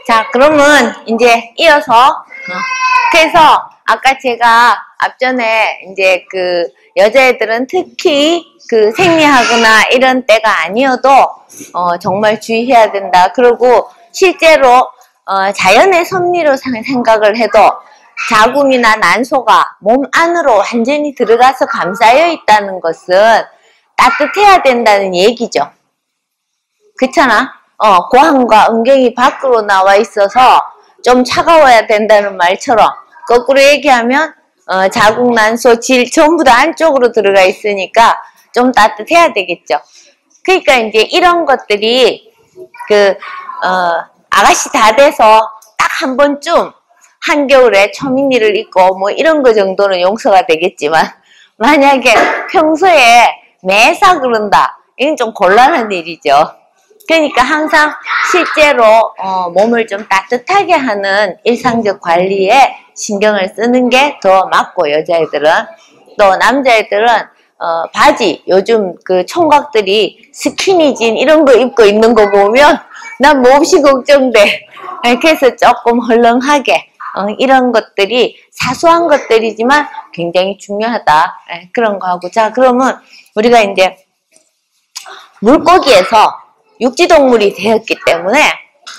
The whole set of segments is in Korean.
자, 그러면 이제 이어서 그래서 아까 제가 앞전에 이제 그 여자애들은 특히 그 생리하거나 이런 때가 아니어도 정말 주의해야 된다. 그리고 실제로 자연의 섭리로 생각을 해도 자궁이나 난소가 몸 안으로 완전히 들어가서 감싸여 있다는 것은 따뜻해야 된다는 얘기죠. 그렇잖아? 고환과 음경이 밖으로 나와 있어서 좀 차가워야 된다는 말처럼 거꾸로 얘기하면 자궁, 난소, 질 전부 다 안쪽으로 들어가 있으니까 좀 따뜻해야 되겠죠. 그러니까 이제 이런 것들이 아가씨 다 돼서 딱 한 번쯤 한겨울에 초미니를 입고 뭐 이런 거 정도는 용서가 되겠지만 만약에 평소에 매사 그런다, 이건 좀 곤란한 일이죠. 그러니까 항상 실제로 몸을 좀 따뜻하게 하는 일상적 관리에 신경을 쓰는 게 더 맞고, 여자애들은. 또 남자애들은 바지, 요즘 그 총각들이 스키니진 이런 거 입고 있는 거 보면 난 몹시 걱정돼. 그래서 조금 헐렁하게 이런 것들이 사소한 것들이지만 굉장히 중요하다. 그런 거 하고. 자, 그러면 우리가 이제 물고기에서 육지동물이 되었기 때문에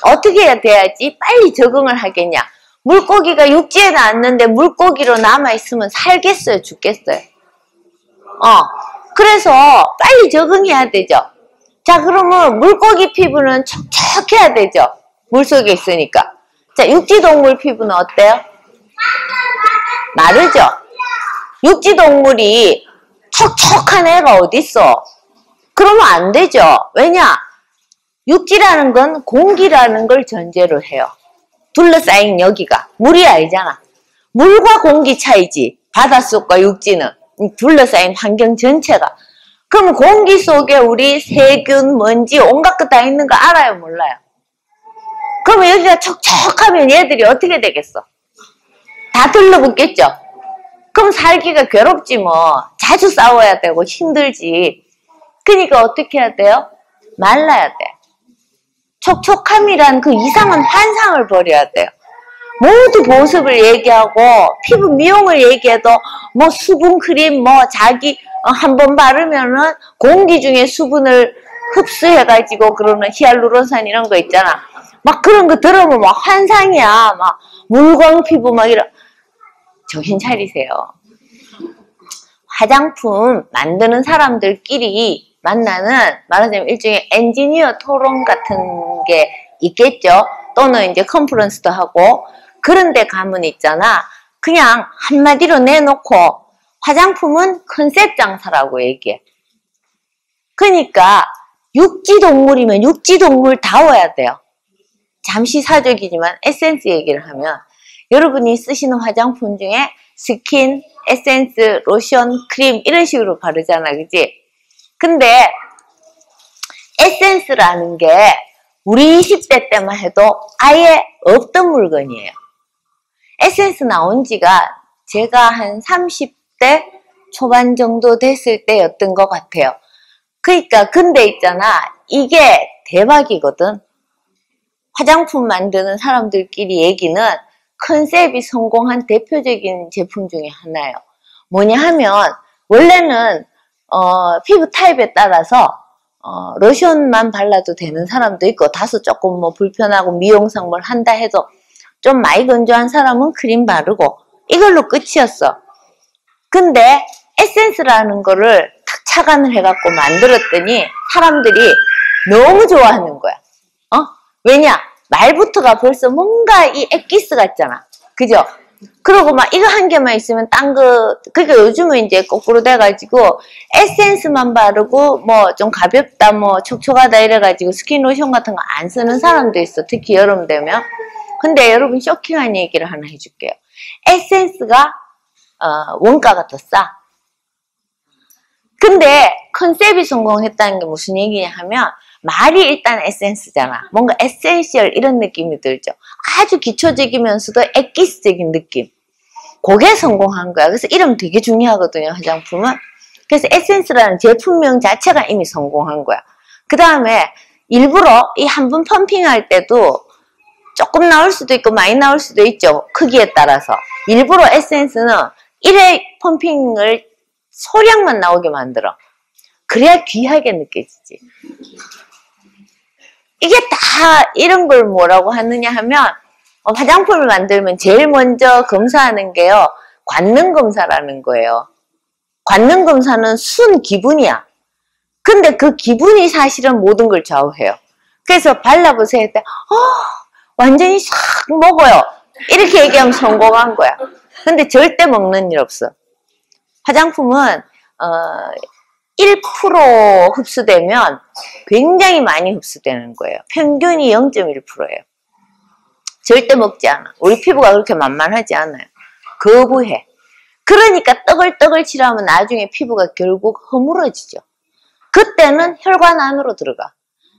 어떻게 해야 돼야지 빨리 적응을 하겠냐. 물고기가 육지에 나왔는데 물고기로 남아있으면 살겠어요, 죽겠어요? 그래서 빨리 적응해야 되죠. 자, 그러면 물고기 피부는 촉촉해야 되죠. 물속에 있으니까. 자, 육지동물 피부는 어때요? 마르죠. 육지동물이 촉촉한 애가 어딨어? 그러면 안 되죠. 왜냐? 육지라는 건 공기라는 걸 전제로 해요. 둘러싸인 여기가 물이 아니잖아. 물과 공기 차이지, 바닷속과 육지는. 둘러싸인 환경 전체가. 그럼 공기 속에 우리 세균, 먼지, 온갖 것 다 있는 거 알아요, 몰라요? 그러면 여기가 촉촉하면 얘들이 어떻게 되겠어? 다 들러붙겠죠? 그럼 살기가 괴롭지 뭐. 자주 싸워야 되고 힘들지. 그러니까 어떻게 해야 돼요? 말라야 돼. 촉촉함이란 그 이상한 환상을 버려야 돼요. 모두 보습을 얘기하고 피부 미용을 얘기해도 뭐 수분크림 뭐 자기 한 번 바르면은 공기 중에 수분을 흡수해가지고 그러는 히알루론산 이런 거 있잖아. 막 그런 거 들으면 막 환상이야. 막 물광 피부 막 이런. 정신 차리세요. 화장품 만드는 사람들끼리 만나는, 말하자면 일종의 엔지니어 토론 같은 게 있겠죠. 또는 이제 컨퍼런스도 하고. 그런데 가면 있잖아. 그냥 한마디로 내놓고 화장품은 컨셉 장사라고 얘기해. 그러니까 육지동물이면 육지동물다워야 돼요. 잠시 사적이지만 에센스 얘기를 하면 여러분이 쓰시는 화장품 중에 스킨, 에센스, 로션, 크림 이런 식으로 바르잖아. 그지? 근데 에센스라는 게 우리 20대 때만 해도 아예 없던 물건이에요. 에센스 나온 지가 제가 한 30대 초반 정도 됐을 때였던 것 같아요. 그러니까 근데 있잖아, 이게 대박이거든. 화장품 만드는 사람들끼리 얘기는 컨셉이 성공한 대표적인 제품 중에 하나예요. 뭐냐 하면 원래는 피부 타입에 따라서 로션만 발라도 되는 사람도 있고, 다소 조금 뭐 불편하고 미용성 뭘 한다 해도 좀 많이 건조한 사람은 크림 바르고 이걸로 끝이었어. 근데 에센스라는 거를 탁 착안을 해갖고 만들었더니 사람들이 너무 좋아하는 거야. 왜냐? 말부터가 벌써 뭔가 이 엑기스 같잖아. 그죠? 그리고 막 이거 한 개만 있으면 딴 거, 그러니까 요즘은 이제 거꾸로 돼가지고 에센스만 바르고 뭐 좀 가볍다, 뭐 촉촉하다 이래가지고 스킨 로션 같은 거 안 쓰는 사람도 있어. 특히 여름 되면. 근데 여러분 쇼킹한 얘기를 하나 해줄게요. 에센스가 원가가 더 싸. 근데 컨셉이 성공했다는 게 무슨 얘기냐 하면 말이 일단 에센스잖아. 뭔가 에센셜 이런 느낌이 들죠. 아주 기초적이면서도 엑기스적인 느낌. 그게 성공한 거야. 그래서 이름 되게 중요하거든요, 화장품은. 그래서 에센스라는 제품명 자체가 이미 성공한 거야. 그 다음에 일부러 이 한 번 펌핑할 때도 조금 나올 수도 있고 많이 나올 수도 있죠. 크기에 따라서. 일부러 에센스는 1회 펌핑을 소량만 나오게 만들어. 그래야 귀하게 느껴지지. 이게 다 이런 걸 뭐라고 하느냐 하면 화장품을 만들면 제일 먼저 검사하는 게요. 관능 검사라는 거예요. 관능 검사는 순 기분이야. 근데 그 기분이 사실은 모든 걸 좌우해요. 그래서 발라보세요 했더니 완전히 싹 먹어요. 이렇게 얘기하면 성공한 거야. 근데 절대 먹는 일 없어. 화장품은 1% 흡수되면 굉장히 많이 흡수되는 거예요. 평균이 0.1%예요. 절대 먹지 않아. 우리 피부가 그렇게 만만하지 않아요. 거부해. 그러니까 떠글떠글 칠하면 나중에 피부가 결국 허물어지죠. 그때는 혈관 안으로 들어가.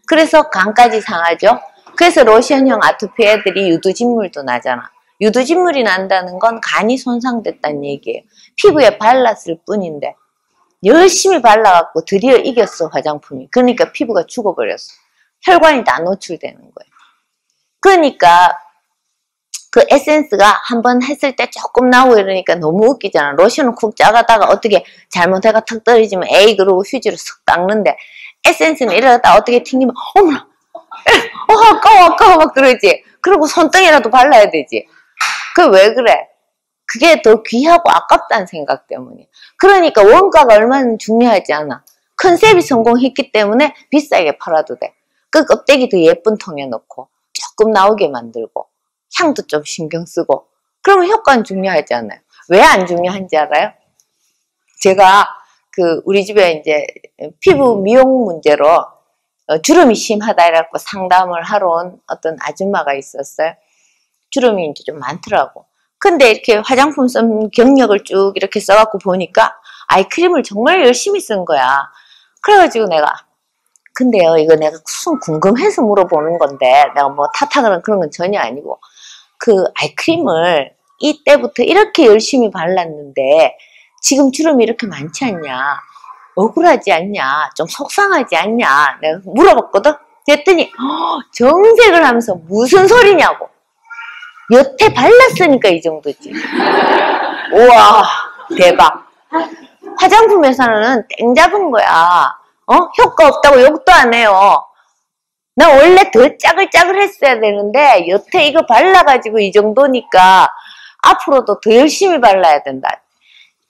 그래서 간까지 상하죠. 그래서 로션형 아토피 애들이 유두진물도 나잖아. 유두진물이 난다는 건 간이 손상됐다는 얘기예요. 피부에 발랐을 뿐인데 열심히 발라갖고 드디어 이겼어, 화장품이. 그러니까 피부가 죽어버렸어. 혈관이 다 노출되는 거예요. 그러니까 그 에센스가 한번 했을 때 조금 나오고 이러니까 너무 웃기잖아. 로션은 쿡 짜가다가 어떻게 잘못해가 턱 떨어지면 에이 그러고 휴지로 쓱 닦는데 에센스는 이러다 어떻게 튕기면 어머나 아까워 막 그러지. 그리고 손등에라도 발라야 되지. 그 왜 그래? 그게 더 귀하고 아깝다는 생각 때문에. 그러니까 원가가 얼마나 중요하지 않아. 컨셉이 성공했기 때문에 비싸게 팔아도 돼. 그 껍데기 더 예쁜 통에 넣고 조금 나오게 만들고 향도 좀 신경 쓰고 그러면 효과는 중요하지 않아요. 왜 안 중요한지 알아요? 제가 우리 집에 이제 피부 미용 문제로 주름이 심하다 이래갖고 상담을 하러 온 어떤 아줌마가 있었어요. 주름이 이제 좀 많더라고. 근데 이렇게 화장품 쓴 경력을 쭉 이렇게 써갖고 보니까 아이크림을 정말 열심히 쓴 거야. 그래가지고 내가 근데요 이거 내가 무슨 궁금해서 물어보는 건데 내가 뭐 탓하거나 그런 건 전혀 아니고 그 아이크림을 이때부터 이렇게 열심히 발랐는데 지금 주름이 이렇게 많지 않냐? 억울하지 않냐? 좀 속상하지 않냐? 내가 물어봤거든? 그랬더니 정색을 하면서 무슨 소리냐고. 여태 발랐으니까 이 정도지. 우와 대박. 화장품 회사는 땡 잡은 거야. 효과 없다고 욕도 안 해요. 나 원래 더 짜글짜글 했어야 되는데 여태 이거 발라가지고 이 정도니까 앞으로도 더 열심히 발라야 된다.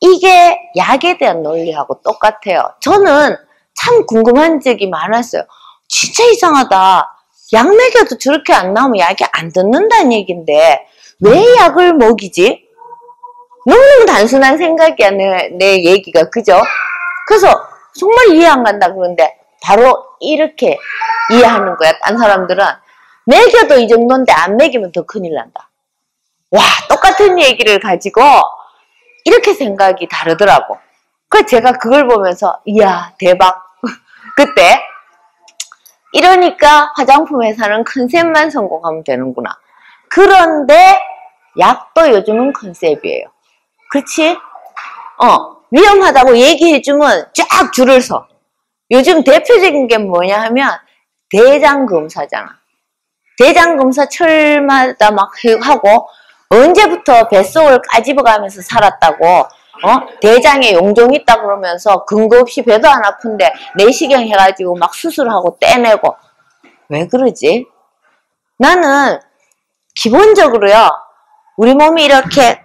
이게 약에 대한 논리하고 똑같아요. 저는 참 궁금한 적이 많았어요. 진짜 이상하다. 약 먹여도 저렇게 안 나오면 약이 안 듣는다는 얘기인데 왜 약을 먹이지? 너무너무 단순한 생각이야 내 얘기가. 그죠? 그래서 정말 이해 안 간다 그러는데 바로 이렇게 이해하는 거야. 딴 사람들은 먹여도 이 정도인데 안 먹이면 더 큰일 난다. 와 똑같은 얘기를 가지고 이렇게 생각이 다르더라고. 그래서 제가 그걸 보면서 이야 대박. 그때 이러니까 화장품 회사는 컨셉만 성공하면 되는구나. 그런데 약도 요즘은 컨셉이에요. 그렇지? 위험하다고 얘기해주면 쫙 줄을 서. 요즘 대표적인 게 뭐냐 하면 대장검사잖아. 대장검사 철마다 막 하고 언제부터 뱃속을 까집어가면서 살았다고 대장에 용종이 있다 그러면서 근거 없이 배도 안 아픈데 내시경 해가지고 막 수술하고 떼내고 왜 그러지? 나는 기본적으로요 우리 몸이 이렇게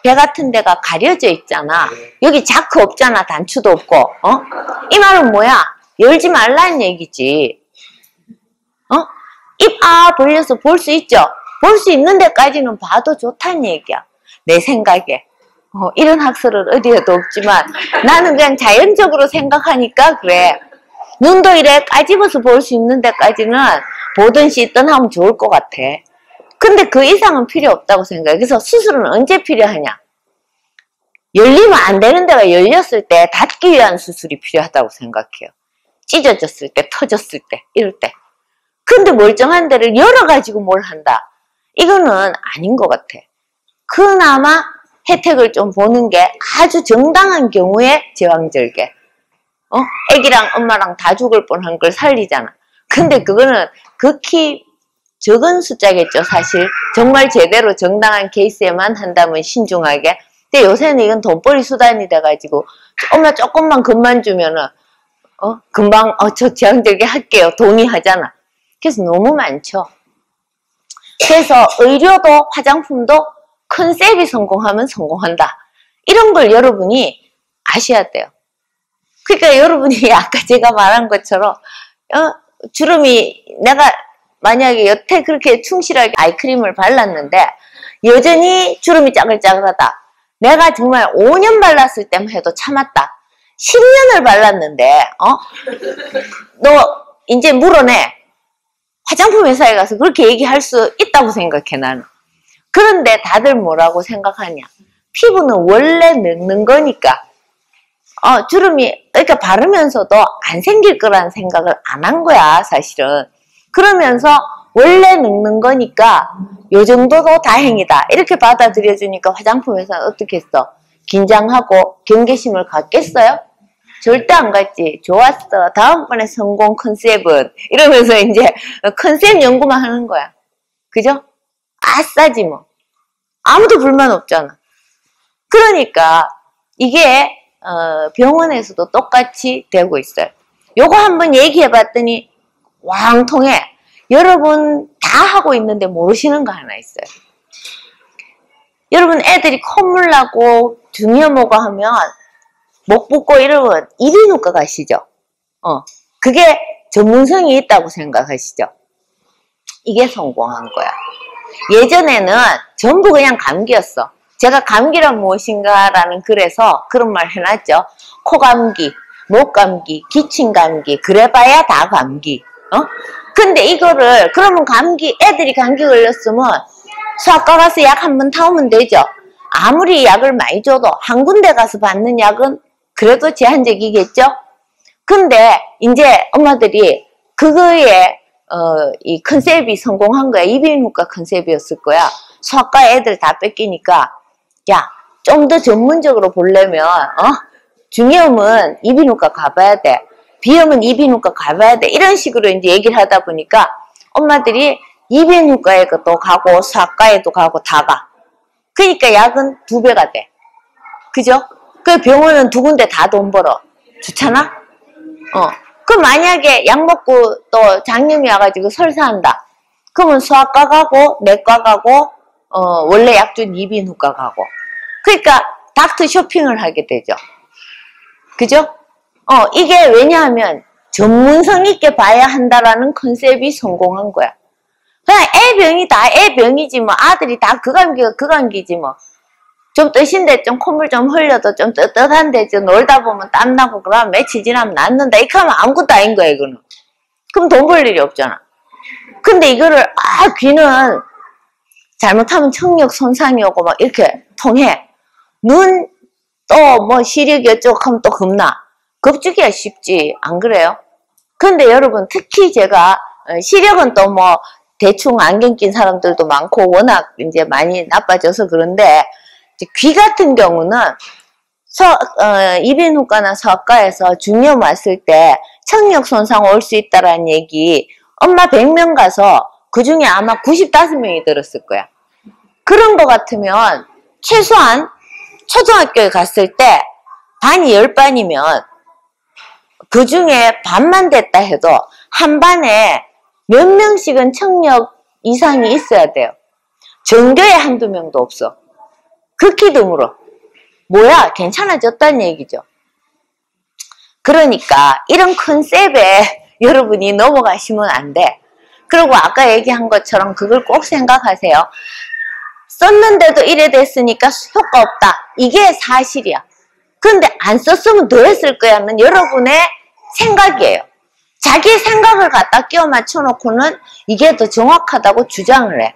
배 같은 데가 가려져 있잖아. 여기 자크 없잖아. 단추도 없고 이 말은 뭐야? 열지 말라는 얘기지. 입 벌려서 볼 수 있죠? 볼 수 있는 데까지는 봐도 좋다는 얘기야. 내 생각에. 이런 학설은 어디에도 없지만 나는 그냥 자연적으로 생각하니까 그래. 눈도 이래 까집어서 볼 수 있는 데까지는 보든 씻든 하면 좋을 것 같아. 근데 그 이상은 필요 없다고 생각해. 그래서 수술은 언제 필요하냐? 열리면 안 되는 데가 열렸을 때 닫기 위한 수술이 필요하다고 생각해요. 찢어졌을 때, 터졌을 때, 이럴 때. 근데 멀쩡한 데를 열어가지고 뭘 한다? 이거는 아닌 것 같아. 그나마 혜택을 좀 보는 게 아주 정당한 경우에 제왕절개. 애기랑 엄마랑 다 죽을 뻔한 걸 살리잖아. 근데 그거는 극히 적은 숫자겠죠, 사실. 정말 제대로 정당한 케이스에만 한다면 신중하게. 근데 요새는 이건 돈벌이 수단이 돼가지고, 엄마 조금만 금만 주면은, 금방, 저 제왕절개 할게요. 동의하잖아. 그래서 너무 많죠. 그래서 의료도 화장품도 컨셉이 성공하면 성공한다. 이런 걸 여러분이 아셔야 돼요. 그러니까 여러분이 아까 제가 말한 것처럼, 주름이 내가 만약에 여태 그렇게 충실하게 아이크림을 발랐는데 여전히 주름이 짜글짜글하다. 내가 정말 5년 발랐을 때만 해도 참았다. 10년을 발랐는데 너 이제 물어내. 화장품 회사에 가서 그렇게 얘기할 수 있다고 생각해 나는. 그런데 다들 뭐라고 생각하냐. 피부는 원래 늙는 거니까 주름이 그러니까 바르면서도 안 생길 거라는 생각을 안 한 거야 사실은. 그러면서 원래 늙는 거니까 요 정도도 다행이다 이렇게 받아들여주니까 화장품 회사는 어떻게 했어? 긴장하고 경계심을 갖겠어요? 절대 안 갖지. 좋았어. 다음번에 성공 컨셉은 이러면서 이제 컨셉 연구만 하는 거야. 그죠? 아싸지 뭐. 아무도 불만 없잖아. 그러니까 이게 병원에서도 똑같이 되고 있어요. 요거 한번 얘기해 봤더니 왕통해. 여러분 다 하고 있는데 모르시는 거 하나 있어요. 여러분 애들이 콧물 나고 중이염오고 하면 목 붓고 이러면 이비인후과 가시죠. 그게 전문성이 있다고 생각하시죠. 이게 성공한 거야. 예전에는 전부 그냥 감기였어. 제가 감기란 무엇인가라는 글에서 그런 말 해놨죠. 코감기, 목감기, 기침감기, 그래봐야 다 감기. 근데 이거를 그러면 감기 애들이 감기 걸렸으면 수학과 가서 약 한 번 타오면 되죠. 아무리 약을 많이 줘도 한 군데 가서 받는 약은 그래도 제한적이겠죠. 근데 이제 엄마들이 그거에 이 컨셉이 성공한 거야. 이비인후과 컨셉이었을 거야. 수학과 애들 다 뺏기니까 야, 좀 더 전문적으로 보려면 중이염은 이비인후과 가봐야 돼. 비염은 이비인후과 가봐야 돼. 이런 식으로 이제 얘기를 하다 보니까 엄마들이 이비인후과에도 가고 수학과에도 가고 다 가. 그러니까 약은 2배가 돼. 그죠? 그 병원은 2군데 다 돈 벌어. 좋잖아? 그럼 만약에 약 먹고 또 장염이 와가지고 설사한다. 그러면 수학과 가고 내과 가고 원래 약 준 이비인후과 가고. 그러니까 닥터 쇼핑을 하게 되죠. 그죠? 이게 왜냐하면 전문성 있게 봐야 한다라는 컨셉이 성공한 거야. 그냥 애 병이 다 애 병이지 뭐. 아들이 다 그 감기가 그 감기지 뭐. 좀 뜨신데 좀 콧물 좀 흘려도 좀 뜨뜻한데 좀 놀다 보면 땀나고 그러면 며칠 지나면 낫는다. 이렇게 하면 아무것도 아닌 거야 이거는. 그럼 돈 벌 일이 없잖아. 근데 이거를 귀는 잘못하면 청력 손상이 오고 막 이렇게 통해. 눈 또 뭐 시력이 어쩌고 하면 또 겁나. 겁주기가 쉽지 안 그래요? 근데 여러분 특히 제가 시력은 또 뭐 대충 안경 낀 사람들도 많고 워낙 이제 많이 나빠져서 그런데 귀 같은 경우는 이비인후과나 서학과에서 중이염 왔을 때 청력 손상 올 수 있다라는 얘기 엄마 100명 가서 그 중에 아마 95명이 들었을 거야. 그런 거 같으면 최소한 초등학교에 갔을 때 반이 10반이면 그 중에 반만 됐다 해도 한 반에 몇 명씩은 청력 이상이 있어야 돼요. 전교에 한두 명도 없어. 극히 드물어. 뭐야? 괜찮아졌다는 얘기죠. 그러니까 이런 컨셉에 여러분이 넘어가시면 안 돼. 그리고 아까 얘기한 것처럼 그걸 꼭 생각하세요. 썼는데도 이래 됐으니까 효과 없다. 이게 사실이야. 근데 안 썼으면 더 했을 거야는 여러분의 생각이에요. 자기 생각을 갖다 끼워 맞춰놓고는 이게 더 정확하다고 주장을 해.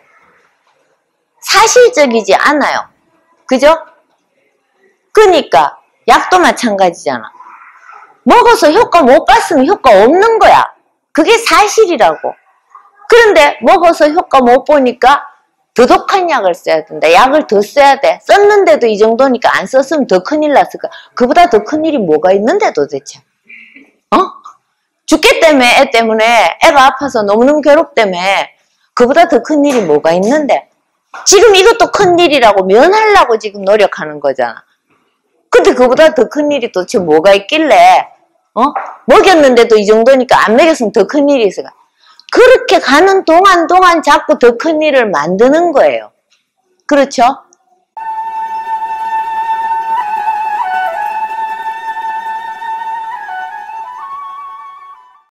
사실적이지 않아요. 그죠? 그러니까 약도 마찬가지잖아. 먹어서 효과 못 봤으면 효과 없는 거야. 그게 사실이라고. 그런데 먹어서 효과 못 보니까 더 독한 약을 써야 된다. 약을 더 써야 돼. 썼는데도 이 정도니까 안 썼으면 더 큰일 났을 거야. 그보다 더 큰일이 뭐가 있는데 도대체. 죽겠다며 애 때문에 애가 아파서 너무너무 괴롭다며 그보다 더 큰 일이 뭐가 있는데? 지금 이것도 큰 일이라고 면하려고 지금 노력하는 거잖아. 근데 그보다 더 큰 일이 도대체 뭐가 있길래, 먹였는데도 이 정도니까 안 먹였으면 더 큰 일이 있어가. 그렇게 가는 동안 자꾸 더 큰 일을 만드는 거예요. 그렇죠?